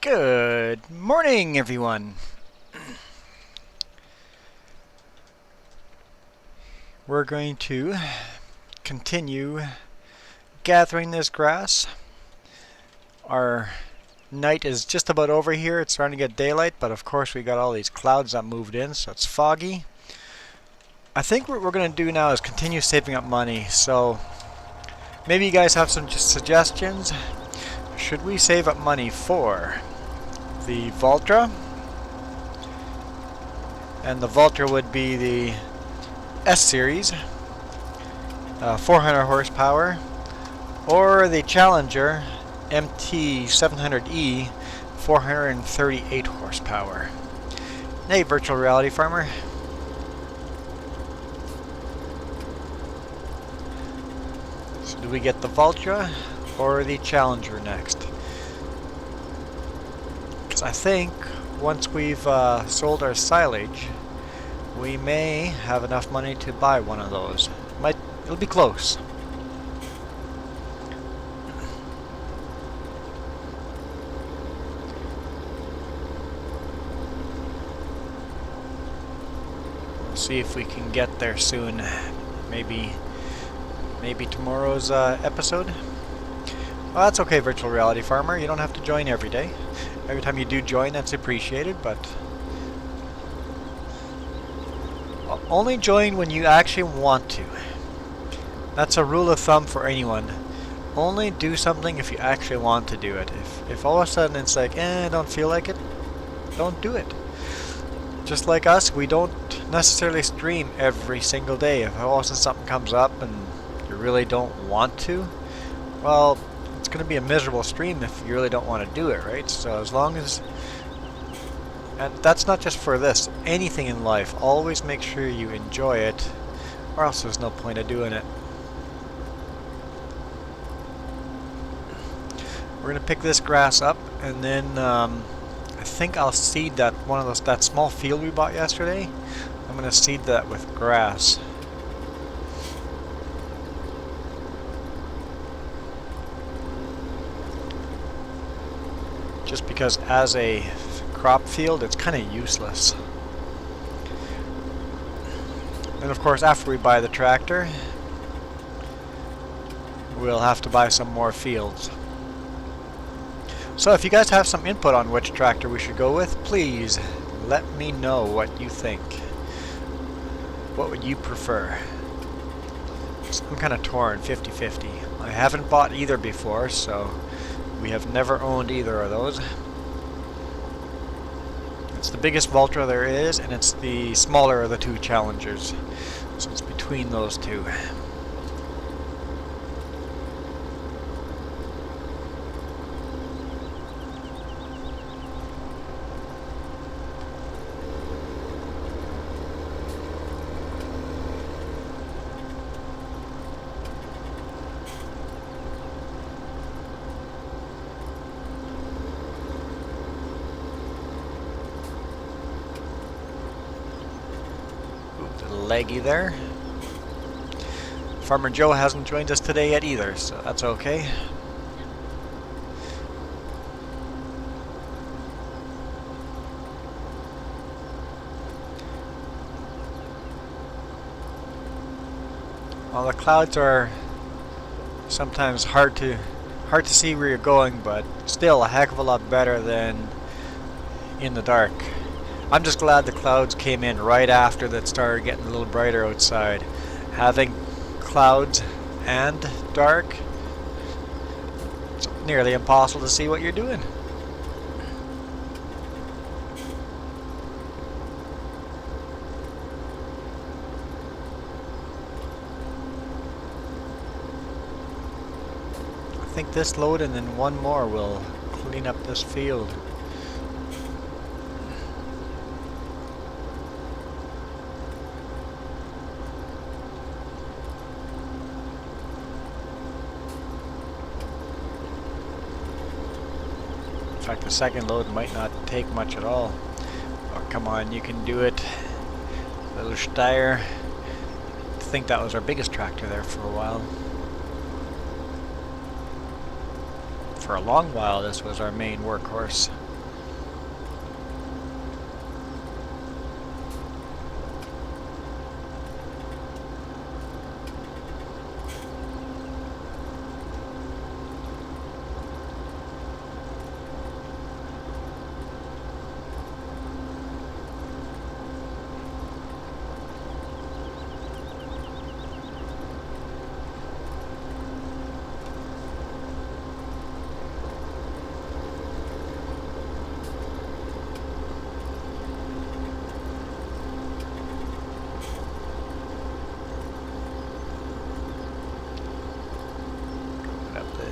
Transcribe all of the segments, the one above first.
Good morning, everyone. We're going to continue gathering this grass. Our night is just about over here. It's starting to get daylight, but of course we got all these clouds that moved in, so it's foggy. I think what we're going to do now is continue saving up money, so maybe you guys have some suggestions. Should we save up money for the Valtra? And the Valtra would be the S series, 400 horsepower, or the Challenger MT 700E, 438 horsepower. Hey, virtual reality farmer. So do we get the Valtra or the Challenger next? Because I think once we've sold our silage, we may have enough money to buy one of those. It'll be close. We'll see if we can get there soon. Maybe tomorrow's episode. Well, that's okay, virtual reality farmer. You don't have to join every day. Every time you do join, that's appreciated, but only join when you actually want to. That's a rule of thumb for anyone. Only do something if you actually want to do it. If all of a sudden it's like, I don't feel like it, don't do it. Just like us, we don't necessarily stream every single day. If all of a sudden something comes up and you really don't want to, well, it's going to be a miserable stream if you really don't want to do it, right? So as long as, and that's not just for this, anything in life, always make sure you enjoy it, or else there's no point of doing it. We're going to pick this grass up, and then I think I'll seed that small field we bought yesterday. I'm going to seed that with grass. Just because as a crop field, it's kind of useless. And of course, after we buy the tractor, we'll have to buy some more fields. So if you guys have some input on which tractor we should go with, please let me know what you think. What would you prefer? I'm kind of torn, 50-50. I haven't bought either before, so we have never owned either of those. It's the biggest Valtra there is, and it's the smaller of the two Challengers. So it's between those two. Leggy there. Farmer Joe hasn't joined us today yet either, so that's okay. Well, the clouds are sometimes hard to see where you're going, but still a heck of a lot better than in the dark. I'm just glad the clouds came in right after that started getting a little brighter outside. Having clouds and dark, it's nearly impossible to see what you're doing. I think this load and then one more will clean up this field. In fact, the second load might not take much at all. Oh, come on, you can do it. Little Steyr. I think that was our biggest tractor there for a while. For a long while, this was our main workhorse.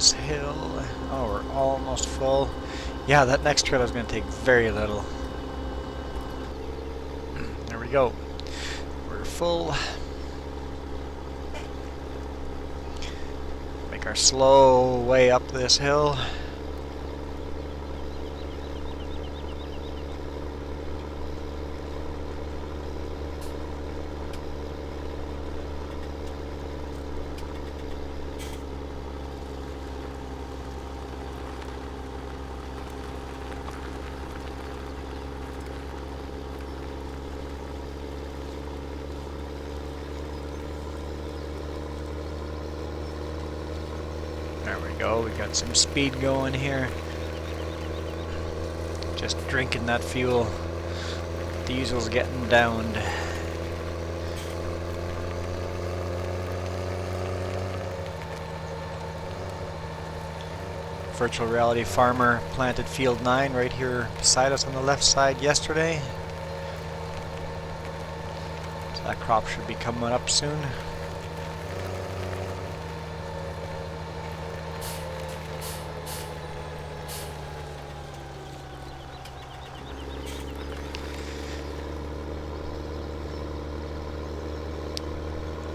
this hill. Oh, we're almost full. Yeah, that next trailer is going to take very little. There we go. We're full. Make our slow way up this hill. There we go, we got some speed going here. Just drinking that fuel. Diesel's getting downed. Virtual reality farmer planted field 9 right here beside us on the left side yesterday. So that crop should be coming up soon.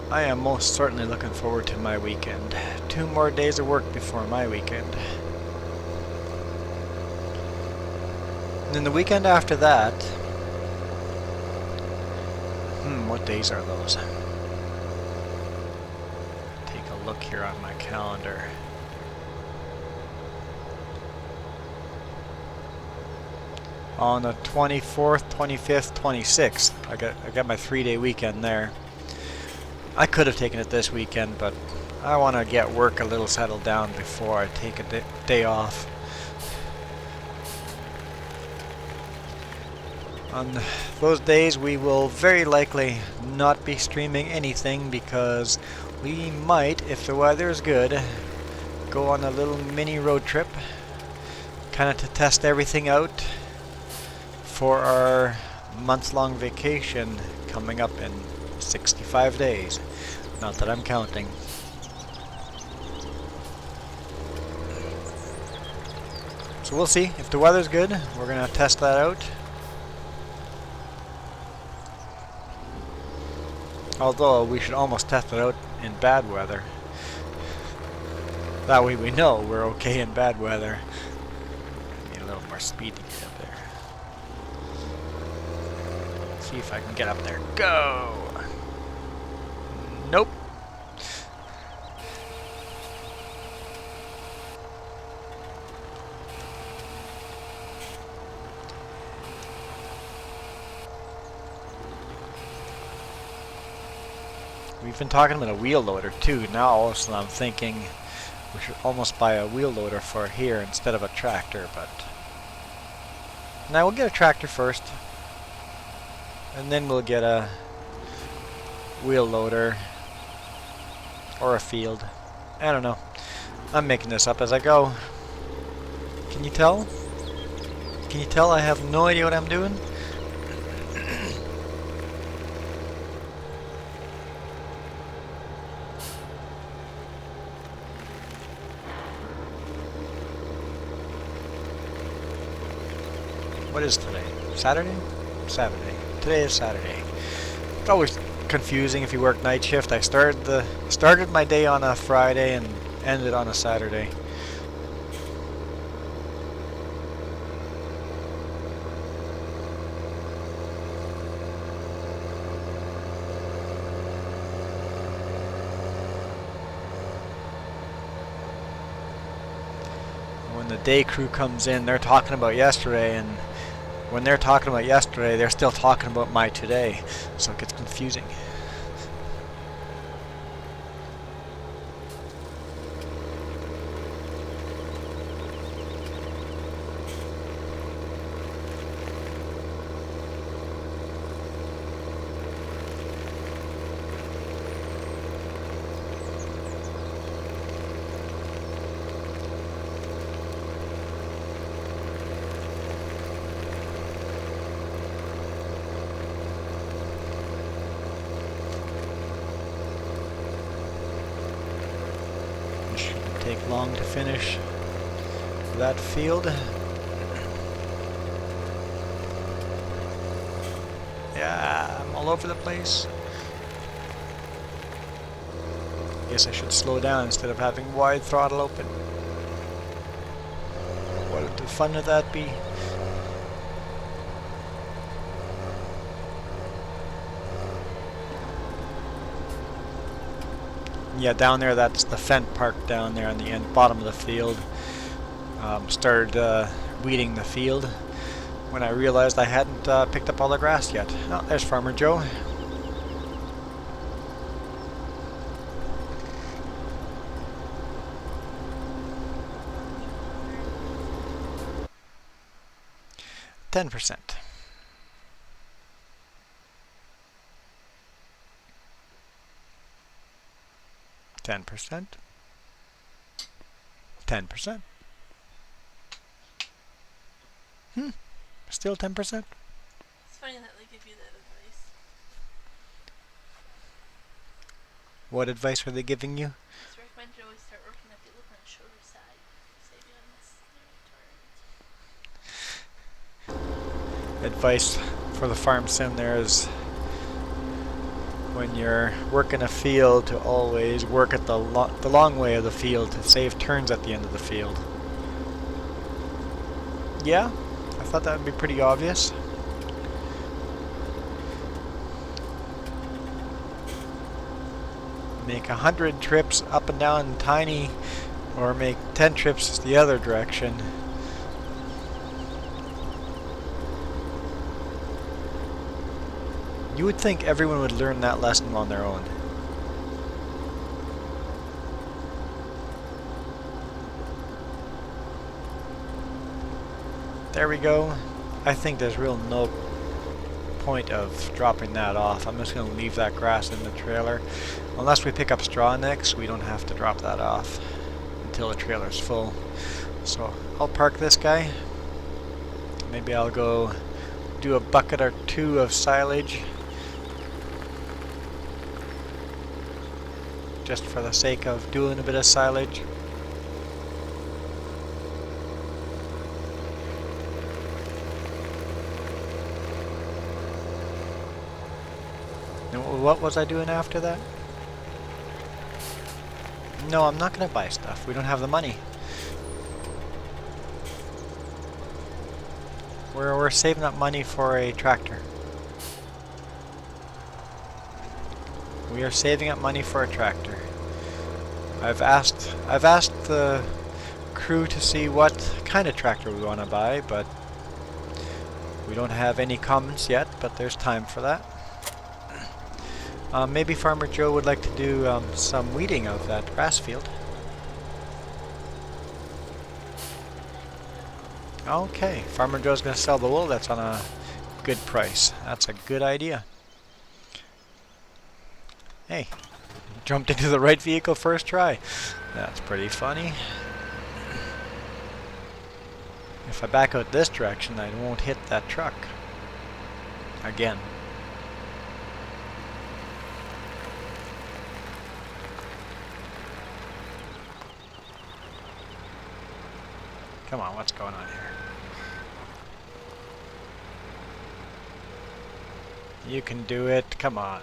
I am most certainly looking forward to my weekend. 2 more days of work before my weekend. And then the weekend after that... what days are those? Take a look here on my calendar. On the 24th, 25th, 26th. I got my 3-day weekend there. I could have taken it this weekend, but I want to get work a little settled down before I take a day off. On those days we will very likely not be streaming anything because we might, if the weather is good, go on a little mini road trip, kind of to test everything out for our month-long vacation coming up in 65 days. Not that I'm counting. So we'll see. If the weather's good, we're going to test that out. Although we should almost test it out in bad weather. That way we know we're okay in bad weather. Need a little more speed to get up there. See if I can get up there. Go! Nope. We've been talking about a wheel loader too. Now all of a sudden I'm thinking we should almost buy a wheel loader for here instead of a tractor, but now we'll get a tractor first and then we'll get a wheel loader or a field. I don't know. I'm making this up as I go. Can you tell? Can you tell I have no idea what I'm doing? What is today? Saturday? Saturday. Today is Saturday. It's always confusing if you work night shift. I started my day on a Friday and ended on a Saturday. When the day crew comes in, they're talking about yesterday, and when they're talking about yesterday, they're still talking about my today, so it gets confusing. long to finish that field. Yeah, I'm all over the place. Guess I should slow down instead of having wide throttle open. What would the fun of that be? Yeah, down there, that's the Fent Park down there on the end, bottom of the field. Started weeding the field when I realized I hadn't picked up all the grass yet. Oh, there's Farmer Joe. %. 10%. 10%. Still 10%. It's funny that they give you that advice. What advice are they giving you? It's recommended you always start working at the look on the shoulder side. Save you unnecessary turns. Advice for the farm sim there is when you're working a field to always work at the long way of the field to save turns at the end of the field. Yeah, I thought that would be pretty obvious. Make 100 trips up and down tiny, or make 10 trips the other direction. You would think everyone would learn that lesson on their own. There we go. I think there's real no point of dropping that off. I'm just going to leave that grass in the trailer. Unless we pick up straw next, we don't have to drop that off until the trailer's full. So I'll park this guy. Maybe I'll go do a bucket or two of silage, just for the sake of doing a bit of silage. And what was I doing after that? No, I'm not going to buy stuff. We don't have the money. We're saving up money for a tractor. We are saving up money for a tractor. I've asked the crew to see what kind of tractor we want to buy, but we don't have any comments yet, but there's time for that. Maybe Farmer Joe would like to do some weeding of that grass field. Okay, Farmer Joe's going to sell the wool. That's on a good price. That's a good idea. Hey, jumped into the right vehicle first try. That's pretty funny. If I back out this direction, I won't hit that truck again. Come on, what's going on here? You can do it. Come on.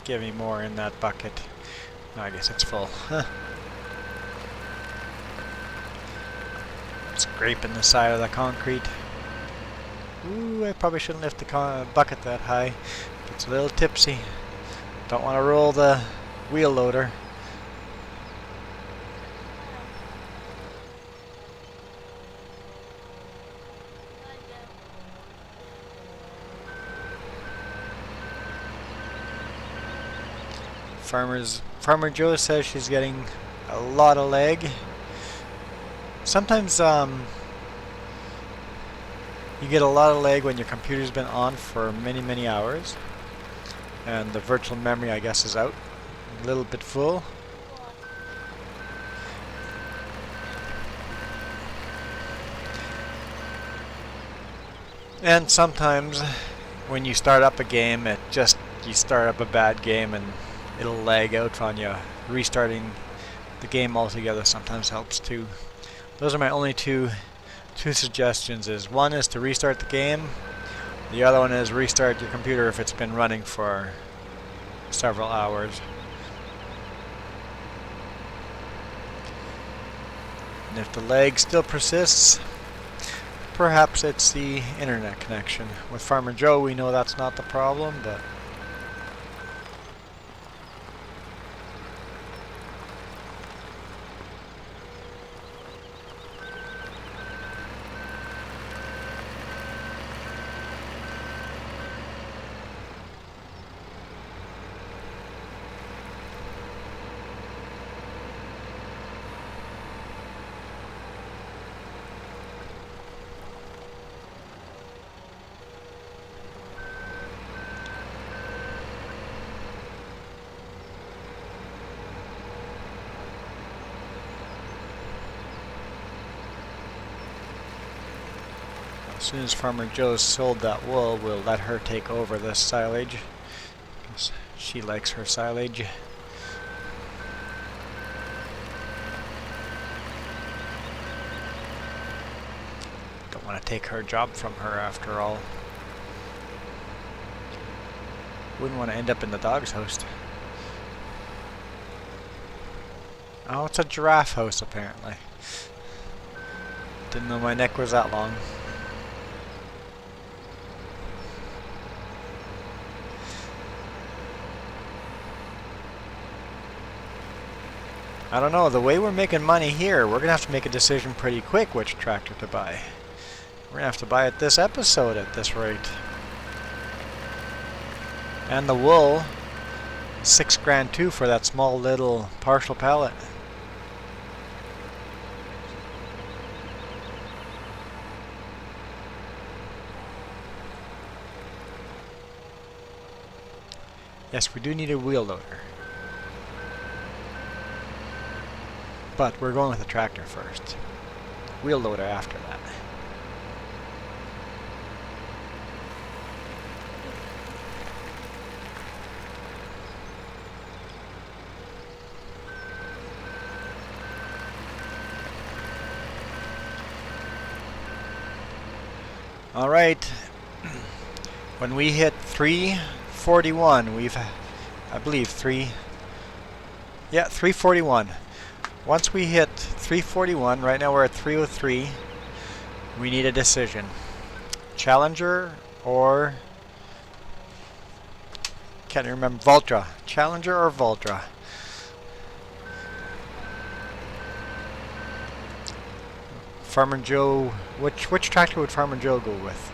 Give me more in that bucket. I guess it's full. Scraping the side of the concrete. Ooh, I probably shouldn't lift the bucket that high. It's a little tipsy. Don't want to roll the wheel loader. Farmer Joe says she's getting a lot of lag. Sometimes you get a lot of lag when your computer's been on for many hours, and the virtual memory, I guess, is out, a little bit full. And sometimes when you start up a game, you start up a bad game and it'll lag out on you restarting the game altogether sometimes helps too. Those are my only two suggestions. One is to restart the game. The other one is restart your computer if it's been running for several hours. And if the lag still persists, perhaps it's the internet connection. With Farmer Joe, we know that's not the problem, but as soon as Farmer Joe sold that wool, we'll let her take over this silage, because she likes her silage. Don't want to take her job from her after all. Wouldn't want to end up in the dog's house. Oh, it's a giraffe house apparently. Didn't know my neck was that long. I don't know, the way we're making money here, we're going to have to make a decision pretty quick which tractor to buy. We're going to have to buy it this episode at this rate. And the wool, $6 grand too for that small little partial pallet. Yes, we do need a wheel loader. But we're going with a tractor first. Wheel loader after that. All right. When we hit 341, I believe 341. Once we hit 341, right now we're at 303, we need a decision. Challenger or... can't remember. Valtra. Challenger or Valtra? Farmer Joe... Which tractor would Farmer Joe go with?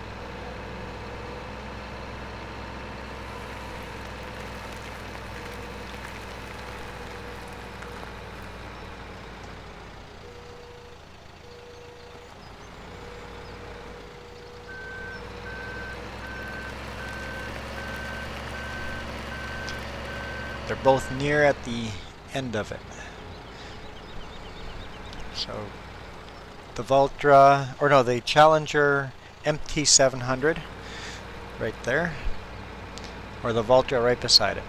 They're both near at the end of it. So the Valtra, or no, the Challenger MT700 right there, or the Valtra right beside it.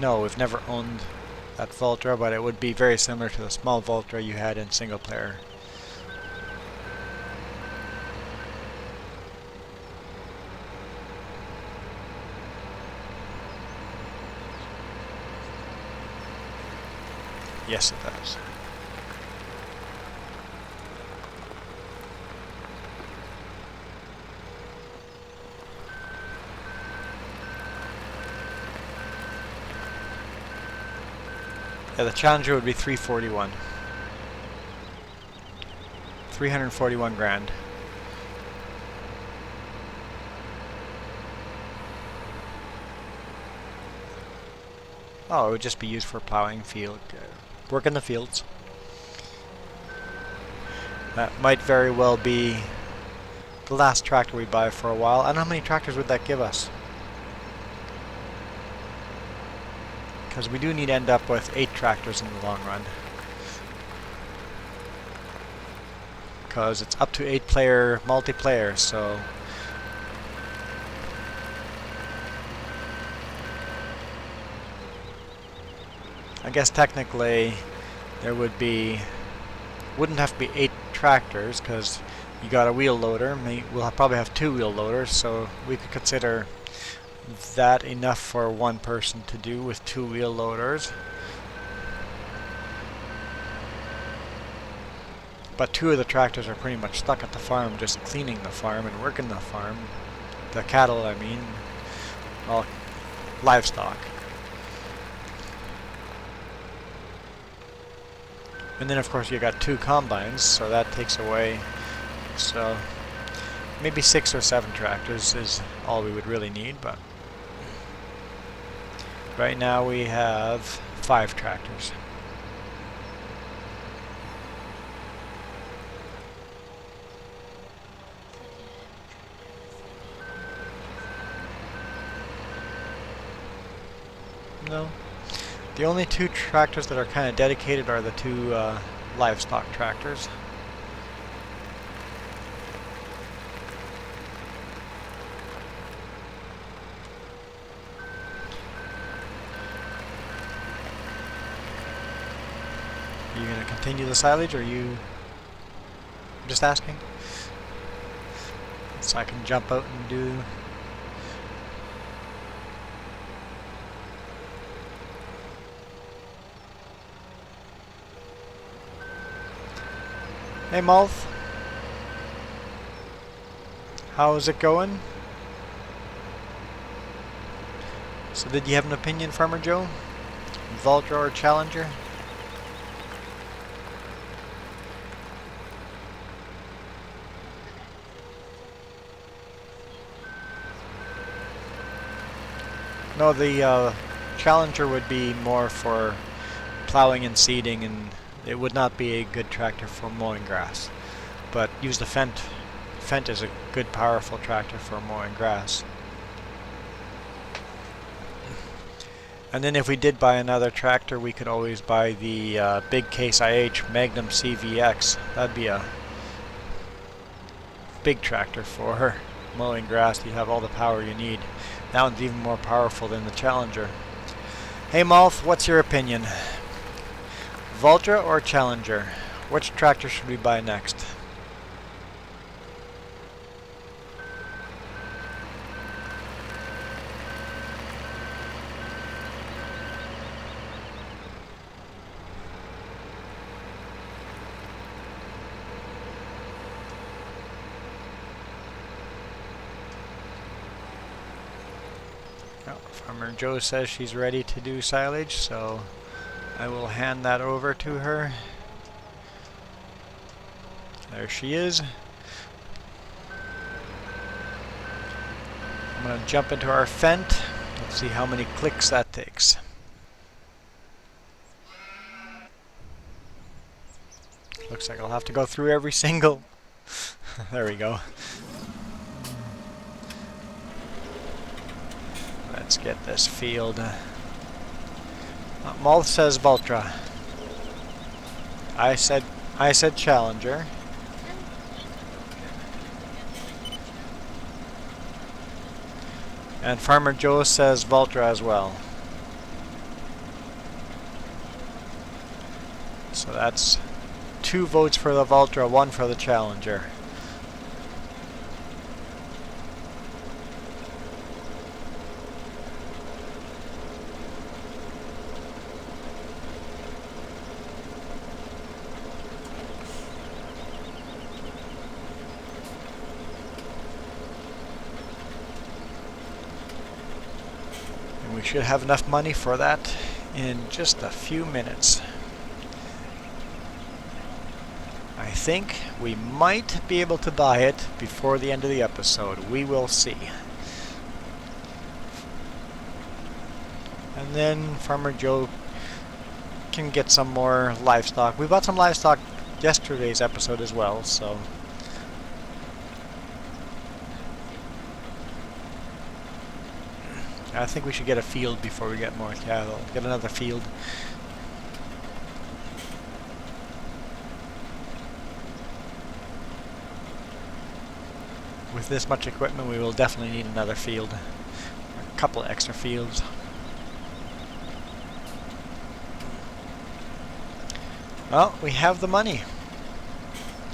No, we've never owned that Valtra, but it would be very similar to the small Valtra you had in single player. Yes, it does. Yeah, the Challenger would be 341. 341 grand. Oh, it would just be used for plowing field. Work in the fields. That might very well be the last tractor we buy for a while. I don't know how many tractors would that give us. Because we do need to end up with 8 tractors in the long run. Because it's up to 8-player multiplayer, so... I guess technically there wouldn't have to be 8 tractors because you got a wheel loader. We'll probably have 2 wheel loaders, so we could consider that enough for one person to do with 2 wheel loaders. But 2 of the tractors are pretty much stuck at the farm, just cleaning the farm and working the farm. The cattle, I mean. Well, livestock. And then of course you got 2 combines, so that takes away. So maybe 6 or 7 tractors is all we would really need, but right now we have 5 tractors. No. The only 2 tractors that are kind of dedicated are the 2 livestock tractors. Are you going to continue the silage, or are you just asking? So I can jump out and do... Hey Malth, how's it going? So did you have an opinion, Farmer Joe? Valtra or Challenger? No, the Challenger would be more for plowing and seeding, and it would not be a good tractor for mowing grass. But use the Fendt. Fendt is a good, powerful tractor for mowing grass. And then if we did buy another tractor, we could always buy the big Case IH Magnum CVX. That'd be a big tractor for mowing grass. You have all the power you need. That one's even more powerful than the Challenger. Hey Malth, what's your opinion? Valtra or Challenger? Which tractor should we buy next? Oh, Farmer Joe says she's ready to do silage, so I will hand that over to her. There she is. I'm going to jump into our Fendt. Let's see how many clicks that takes. Looks like I'll have to go through every single... There we go. Let's get this field. Malth says Valtra. I said Challenger. And Farmer Joe says Valtra as well. So that's 2 votes for the Valtra, 1 for the Challenger. We should have enough money for that in just a few minutes. I think we might be able to buy it before the end of the episode. We will see. And then Farmer Joe can get some more livestock. We bought some livestock yesterday's episode as well, so... I think we should get a field before we get more cattle. Get another field. With this much equipment, we will definitely need another field. A couple of extra fields. Well, we have the money.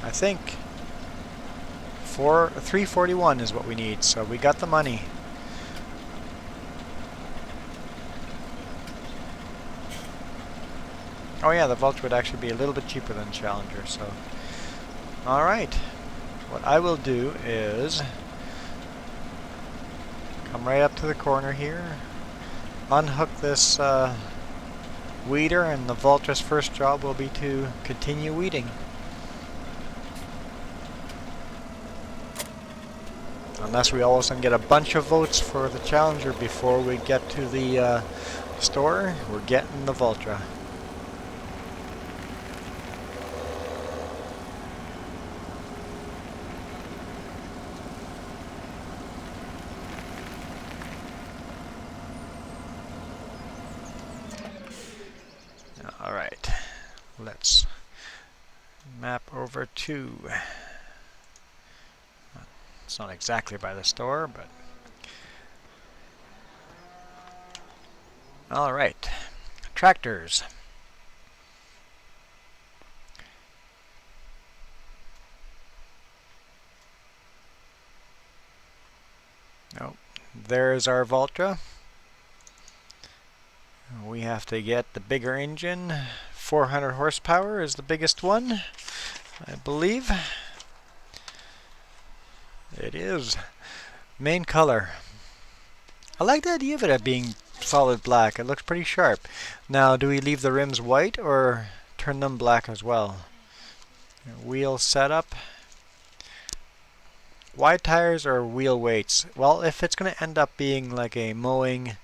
I think. 341 is what we need, so we got the money. Oh yeah, the Valtra would actually be a little bit cheaper than Challenger, so... Alright. What I will do is... come right up to the corner here, unhook this weeder, and the Valtra's first job will be to continue weeding. Unless we all of a sudden get a bunch of votes for the Challenger before we get to the store, we're getting the Valtra. Alright, let's map over to... It's not exactly by the store, but... Alright, tractors. Oh, there's our Valtra. We have to get the bigger engine. 400 horsepower is the biggest one, I believe. It is. Main color. I like the idea of it being solid black. It looks pretty sharp. Now, do we leave the rims white or turn them black as well? Wheel setup. Wide tires or wheel weights? Well, if it's going to end up being like a mowing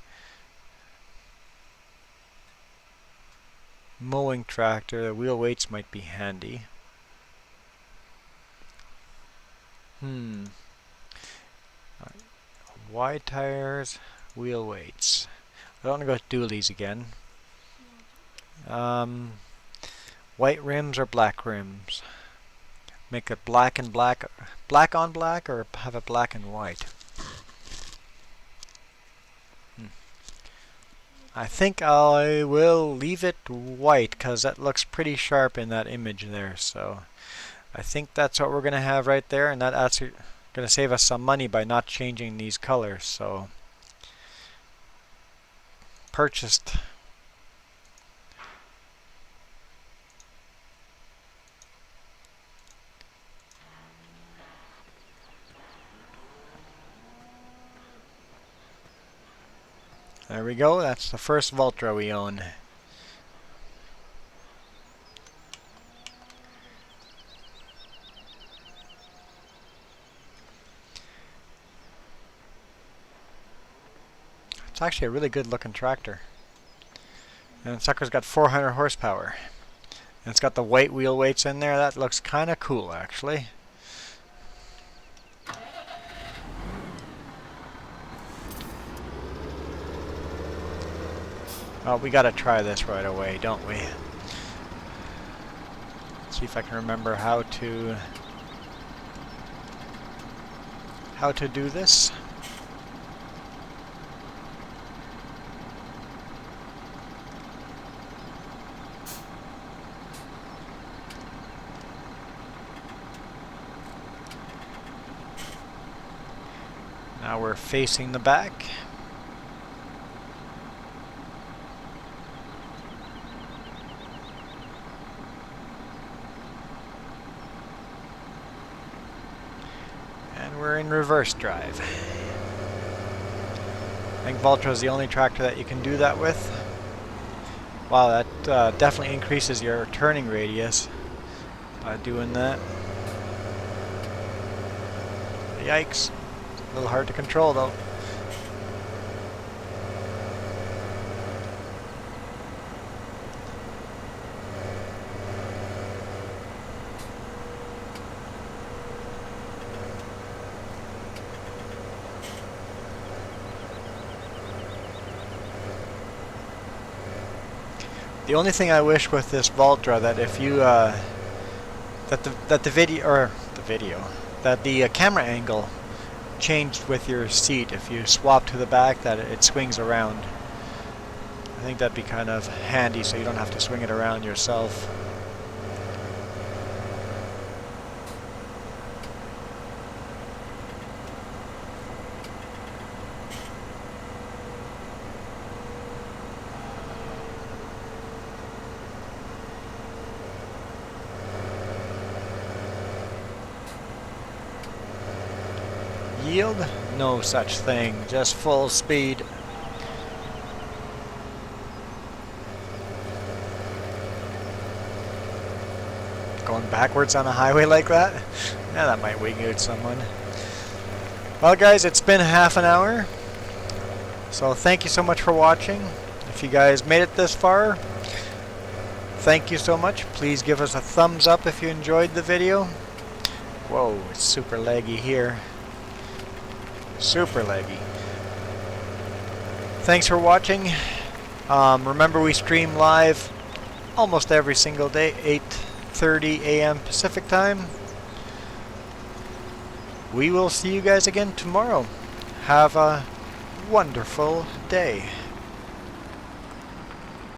tractor, the wheel weights might be handy. Wide tires, wheel weights. I don't want to go with dualies again. White rims or black rims? Make it black and black, black on black, or have it black and white? I think I will leave it white because that looks pretty sharp in that image there. So I think that's what we're going to have right there, and that's going to save us some money by not changing these colors. So purchased. There we go, that's the first Valtra we own. It's actually a really good looking tractor. And the sucker's got 400 horsepower. And it's got the white wheel weights in there. That looks kind of cool, actually. Oh, we gotta try this right away, don't we? Let's see if I can remember how to do this. Now we're facing the back. And we're in reverse drive. I think Valtra is the only tractor that you can do that with. Wow, that definitely increases your turning radius by doing that. Yikes. A little hard to control though. The only thing I wish with this Valtra that if you that the camera angle changed with your seat. If you swap to the back, that it swings around. I think that'd be kind of handy so you don't have to swing it around yourself. Yield? No such thing. Just full speed. Going backwards on a highway like that? Yeah, that might wing out someone. Well guys, it's been half an hour. So thank you so much for watching. If you guys made it this far, thank you so much. Please give us a thumbs up if you enjoyed the video. Whoa, it's super laggy here. Super laggy. Thanks for watching. Remember we stream live almost every single day, 8:30 a.m. Pacific time. We will see you guys again tomorrow. Have a wonderful day.